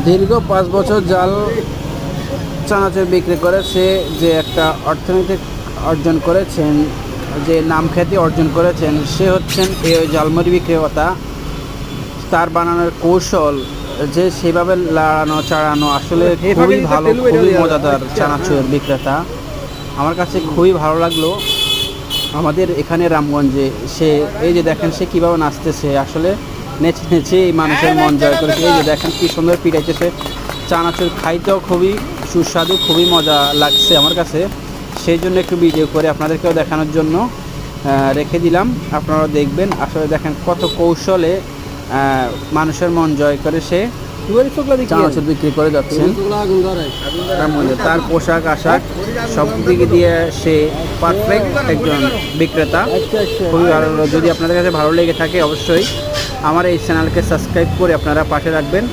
দীর্ঘ 5 বছর জাল চানাচুর বিক্রি করে সে যে একটা অর্থনৈতিক অর্জন করেছেন, যে নাম খ্যাতি অর্জন করেছেন, সে হচ্ছেন এই ঝালমুড়ি বিক্রেতা। তার বানানোর কৌশল যে সেভাবে লাড়ানো চাড়ানো আসলে খুবই ভালো, খুবই মজাদার চানাচুর বিক্রেতা। আমার কাছে খুবই ভালো লাগলো। আমাদের এখানে রামগঞ্জে সে এই যে দেখেন সে কীভাবে নাচতেছে, আসলে নেচে নেচে এই মানুষের মন জয় করেছে। এই যে দেখেন কী সুন্দর পিটাইতেছে। চানাচুর খাইতেও খুবই সুস্বাদু, খুবই মজা লাগছে আমার কাছে। সেই জন্য একটু ভিডিও করে আপনাদেরকেও দেখানোর জন্য রেখে দিলাম। আপনারা দেখবেন, আসলে দেখেন কত কৌশলে মানুষের মন জয় করে সে চানাচুর বিক্রি করে যাচ্ছেন। তার পোশাক আশাক সব দিকে দিয়ে সে পারফেক্ট একজন বিক্রেতা। খুবই ভালো। যদি আপনাদের কাছে ভালো লেগে থাকে অবশ্যই আমার এই চ্যানেলকে সাবস্ক্রাইব করে আপনারা পাশে রাখবেন।